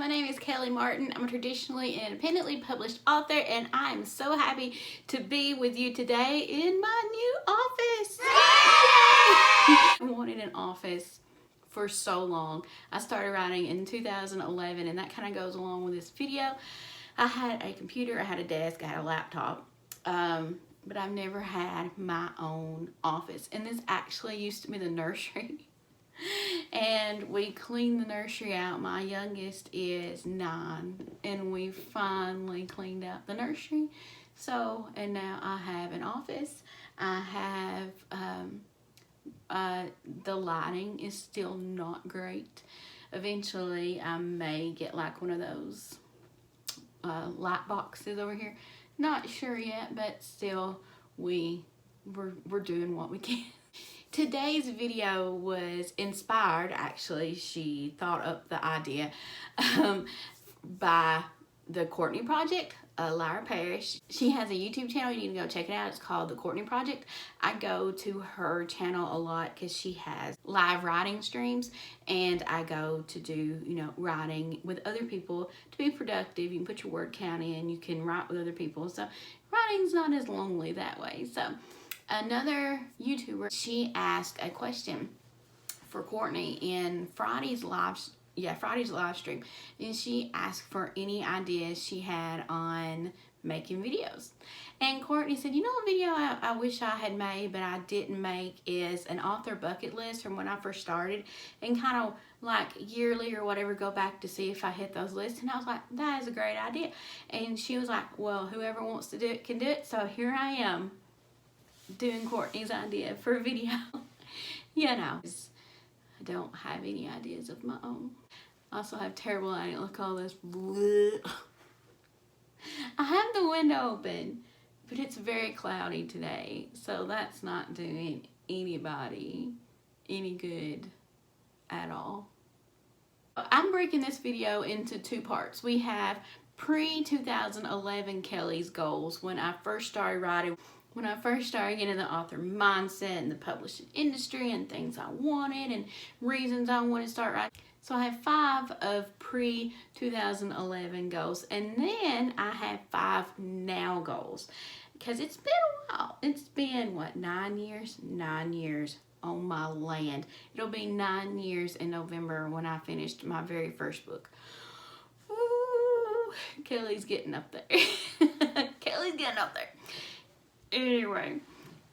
my name is Kelly Martin. I'm a traditionally and independently published author, and I'm so happy to be with you today in my new office. I wanted an office for so long. I started writing in 2011, and that kind of goes along with this video. I had a computer, I had a desk, I had a laptop, but I've never had my own office. And this actually used to be the nursery. And we cleaned the nursery out. My youngest is 9, and we finally cleaned out the nursery. So, and now I have an office. I have the lighting is still not great. Eventually I may get like one of those light boxes over here. Not sure yet, but still we're doing what we can. Today's video was inspired, actually, she thought up the idea by the Courtney Project, Lyra Parrish. She has a YouTube channel, you need to go check it out. It's called the Courtney Project. I go to her channel a lot because she has live writing streams, and I go to do, writing with other people to be productive. You can put your word count in, you can write with other people, so writing's not as lonely that way. So another YouTuber, she asked a question for Courtney in Friday's live stream, and she asked for any ideas she had on making videos. And Courtney said, a video I wish I had made but I didn't make is an author bucket list from when I first started, and kind of like yearly or whatever go back to see if I hit those lists. And I was like, that is a great idea. And she was like, well, whoever wants to do it can do it. So here I am doing Courtney's idea for a video. I don't have any ideas of my own. I also have terrible lighting. Look at all this. I have the window open, but it's very cloudy today, so that's not doing anybody any good at all. I'm breaking this video into 2 parts. We have pre-2011 Kelly's goals when I first started writing. When I first started getting the author mindset and the publishing industry and things I wanted and reasons I wanted to start writing. So I have 5 of pre-2011 goals, and then I have 5 now goals, because it's been a while. It's been, what, 9 years? 9 years on my land. It'll be 9 years in November when I finished my very first book. Ooh, Kelly's getting up there. Kelly's getting up there. Anyway,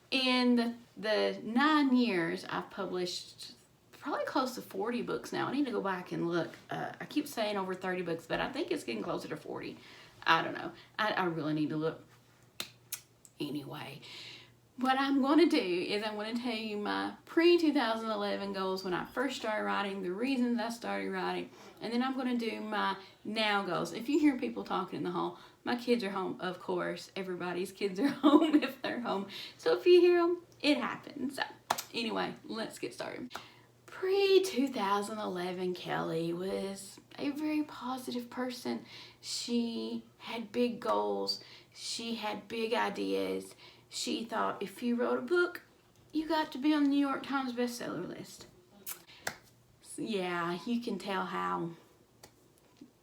in the 9 years, I've published probably close to 40 books now. I need to go back and look. I keep saying over 30 books, but I think it's getting closer to 40. I don't know. I really need to look. Anyway, what I'm going to do is I'm going to tell you my pre-2011 goals when I first started writing, the reasons I started writing, and then I'm going to do my now goals. If you hear people talking in the hall, my kids are home, of course. Everybody's kids are home if they're home. So if you hear them, it happens. So anyway, let's get started. Pre-2011 Kelly was a very positive person. She had big goals. She had big ideas. She thought if you wrote a book, you got to be on the New York Times bestseller list. Yeah, you can tell how.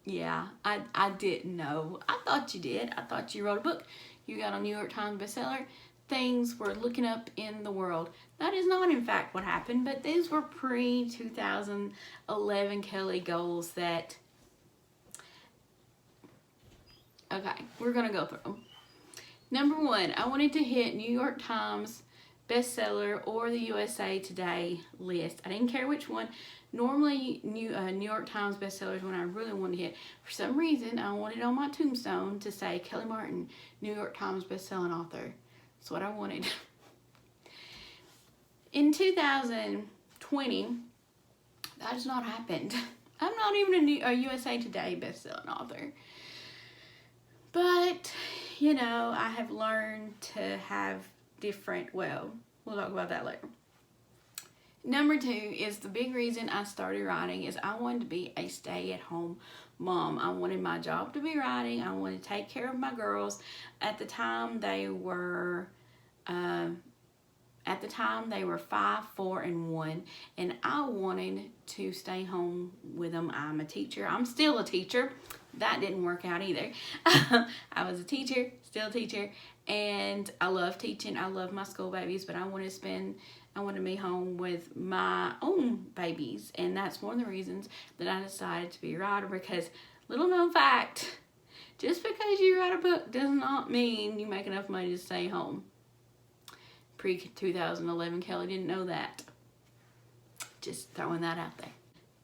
Yeah, I didn't know. I thought you did. I thought you wrote a book. You got a New York Times bestseller. Things were looking up in the world. That is not, in fact, what happened, but these were pre-2011 Kelly goals that... Okay, we're going to go through them. Number 1, I wanted to hit New York Times bestseller or the USA Today list. I didn't care which one. Normally, New York Times bestsellers when I really wanted to hit. For some reason, I wanted on my tombstone to say Kelly Martin, New York Times bestselling author. That's what I wanted. In 2020, that has not happened. I'm not even a USA Today bestselling author. But, I have learned to have different, well, we'll talk about that later. Number 2 is the big reason I started writing is I wanted to be a stay-at-home mom. I wanted my job to be writing. I wanted to take care of my girls. At the time, they were At the time, they were 5, 4, and 1, and I wanted to stay home with them. I'm a teacher. I'm still a teacher. That didn't work out either. I was a teacher, still a teacher, and I love teaching. I love my school babies, but I wanted to be home with my own babies, and that's one of the reasons that I decided to be a writer, because little known fact, just because you write a book does not mean you make enough money to stay home. Pre-2011, Kelly didn't know that. Just throwing that out there.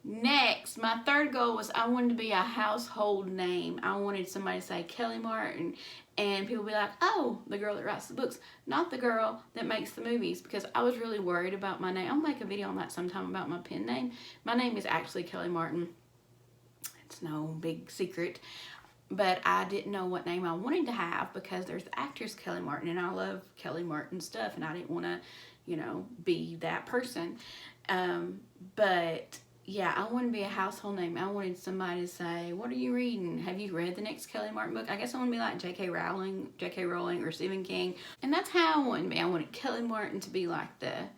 Next, my third goal was I wanted to be a household name. I wanted somebody to say Kelly Martin, and people be like, oh, the girl that writes the books, not the girl that makes the movies, because I was really worried about my name. I'll make a video on that sometime about my pen name. My name is actually Kelly Martin. It's no big secret. But I didn't know what name I wanted to have, because there's the actress Kelly Martin, and I love Kelly Martin stuff, and I didn't want to, be that person. But yeah, I wanted to be a household name. I wanted somebody to say, what are you reading? Have you read the next Kelly Martin book? I guess I want to be like J.K. Rowling or Stephen King. And that's how I wanted to be. I wanted Kelly Martin to be like the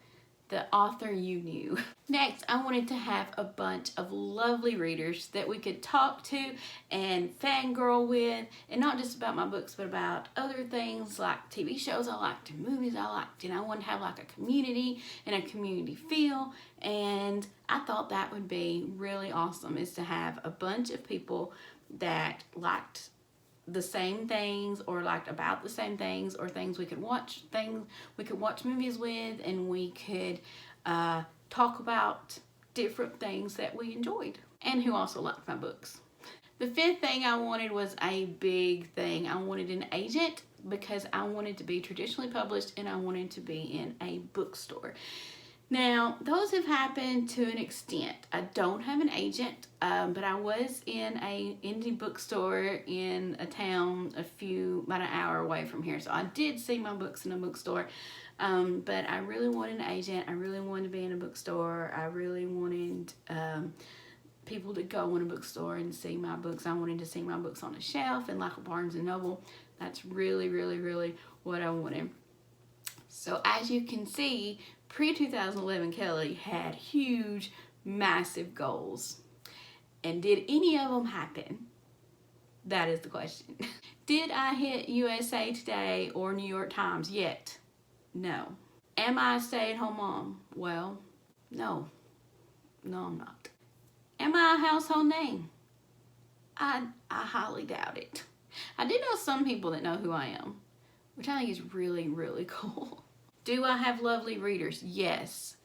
author you knew. Next, I wanted to have a bunch of lovely readers that we could talk to and fangirl with, and not just about my books, but about other things like TV shows I liked and movies I liked, and I wanted to have like a community and a community feel, and I thought that would be really awesome, is to have a bunch of people that liked the same things, or liked about the same things, or things we could watch movies with, and we could talk about different things that we enjoyed, and who also liked my books. The fifth thing I wanted was a big thing. I wanted an agent, because I wanted to be traditionally published, and I wanted to be in a bookstore. Now, those have happened to an extent. I don't have an agent, but I was in an indie bookstore in a town about an hour away from here. So I did see my books in a bookstore, but I really wanted an agent. I really wanted to be in a bookstore. I really wanted people to go in a bookstore and see my books. I wanted to see my books on a shelf and like a Barnes & Noble. That's really, really, really what I wanted. So as you can see, pre-2011 Kelly had huge, massive goals. And did any of them happen? That is the question. Did I hit USA Today or New York Times yet? No. Am I a stay-at-home mom? Well, no. No, I'm not. Am I a household name? I highly doubt it. I do know some people that know who I am, which I think is really, really cool. Do I have lovely readers? Yes.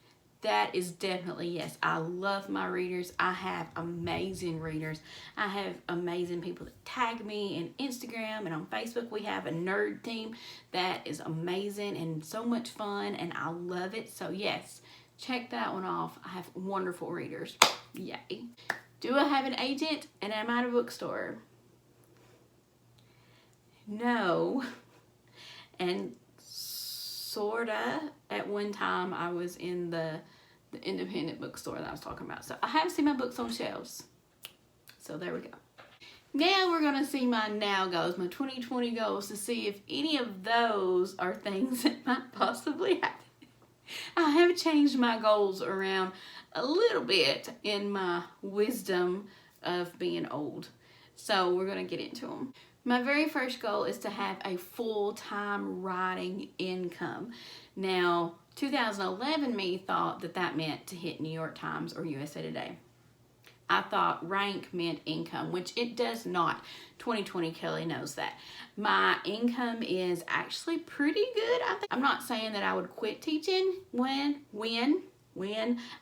That is definitely yes. I love my readers. I have amazing readers. I have amazing people that tag me in Instagram and on Facebook. We have a nerd team that is amazing and so much fun, and I love it. So yes, check that one off. I have wonderful readers. Yay. Do I have an agent, and am I at a bookstore? No. And sorta, at one time I was in the independent bookstore that I was talking about. So I have seen my books on shelves. So there we go. Now we're gonna see my now goals, my 2020 goals, to see if any of those are things that might possibly happen. I have changed my goals around a little bit in my wisdom of being old. So we're gonna get into them. My very first goal is to have a full-time writing income. Now, 2011 me thought that meant to hit New York Times or USA Today. I thought rank meant income, which it does not. 2020 Kelly knows that. My income is actually pretty good. I'm not saying that I would quit teaching when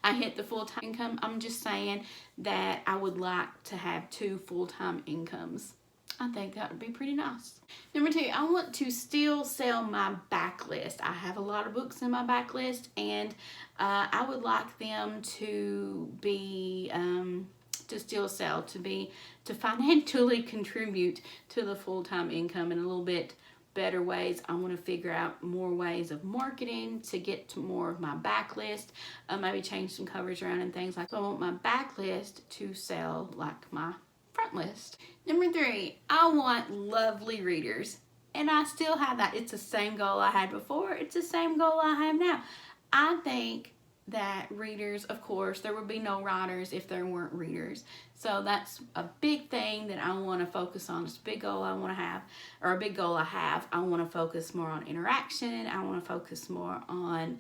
I hit the full-time income. I'm just saying that I would like to have 2 full-time incomes. I think that would be pretty nice. Number 2, I want to still sell my backlist. I have a lot of books in my backlist, and I would like them to be, to still sell, to financially contribute to the full-time income in a little bit better ways. I want to figure out more ways of marketing to get to more of my backlist, maybe change some covers around and things like that. So I want my backlist to sell like my front list. Number 3, I want lovely readers. And I still have that. It's the same goal I had before. It's the same goal I have now. I think that readers, of course, there would be no writers if there weren't readers. So that's a big thing that I want to focus on. It's a big goal I want to have, or a big goal I have. I want to focus more on interaction. I want to focus more on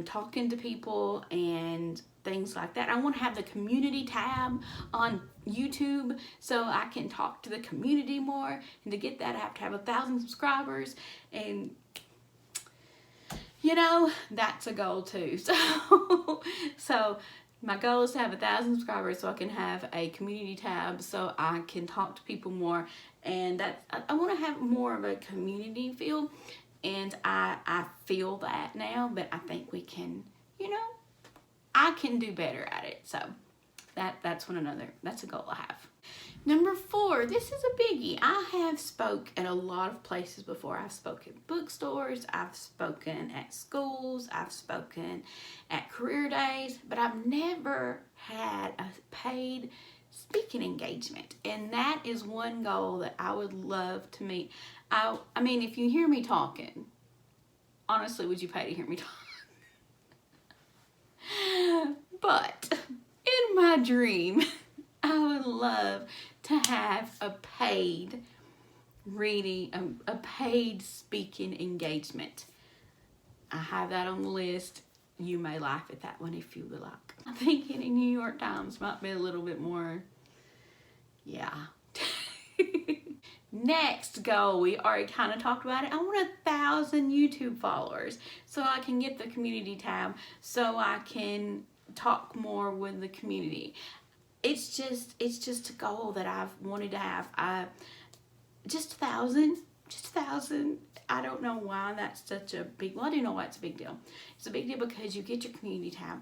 talking to people and things like that. I want to have the community tab on YouTube so I can talk to the community more. And to get that, I have to have 1,000 subscribers. And you know, that's a goal too. So my goal is to have 1,000 subscribers so I can have a community tab so I can talk to people more. And I want to have more of a community feel. And I feel that now, but I think we can, you know, I can do better at it. So that's a goal I have. Number 4, this is a biggie. I have spoke at a lot of places before. I've spoken at bookstores, I've spoken at schools, I've spoken at career days, but I've never had a paid speaking engagement. And that is one goal that I would love to meet. I mean, if you hear me talking, honestly, would you pay to hear me talk? But in my dream, I would love to have a paid reading, a paid speaking engagement. I have that on the list. You may laugh at that one if you would like. I think getting New York Times might be a little bit more, yeah. Next goal, we already kind of talked about it. I want 1,000 YouTube followers so I can get the community tab, so I can talk more with the community. It's just a goal that I've wanted to have. Just 1,000. I don't know why that's such a big, well, I do know why it's a big deal. It's a big deal because you get your community tab.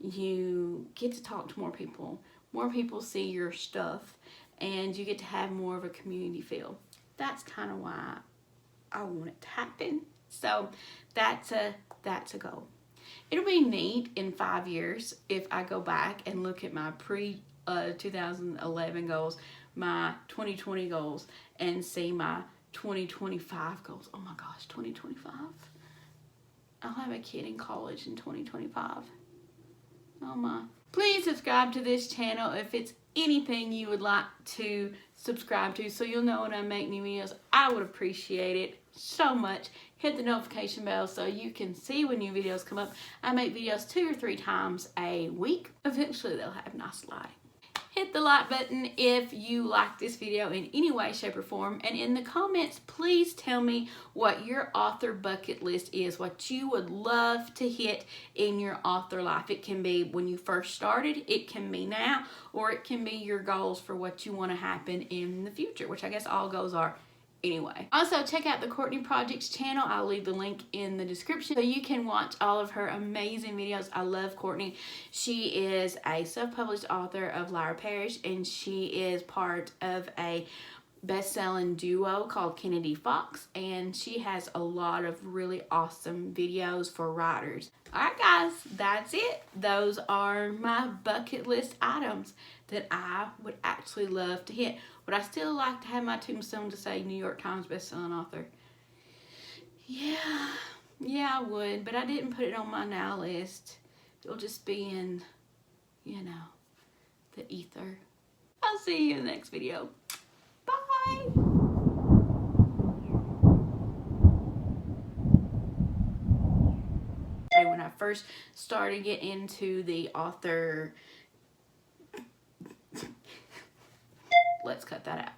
You get to talk to more people. More people see your stuff, and you get to have more of a community feel. That's kind of why I want it to happen. So that's a goal. It'll be neat in 5 years if I go back and look at my 2011 goals, my 2020 goals, and see my 2025 goals. Oh my gosh, 2025. I'll have a kid in college in 2025. Oh my. Please subscribe to this channel if it's anything you would like to subscribe to so you'll know when I make new videos. I would appreciate it so much. Hit the notification bell so you can see when new videos come up. I make videos 2 or 3 times a week. Eventually they'll have nice lighting. Hit the like button if you like this video in any way, shape, or form. And in the comments, please tell me what your author bucket list is, what you would love to hit in your author life. It can be when you first started, it can be now, or it can be your goals for what you want to happen in the future, which I guess all goals are anyway. Also, check out the Courtney Project's channel. I'll leave the link in the description so you can watch all of her amazing videos. I love Courtney. She is a self-published author of Lyra Parrish, and she is part of a best-selling duo called Kennedy Fox, and she has a lot of really awesome videos for writers. Alright guys, that's it. Those are my bucket list items that I would actually love to hit. Would I still like to have my tombstone to say New York Times best-selling author? Yeah, I would, but I didn't put it on my now list. It'll just be in, you know, the ether. I'll see you in the next video. Bye! When I first started getting into the author, let's cut that out.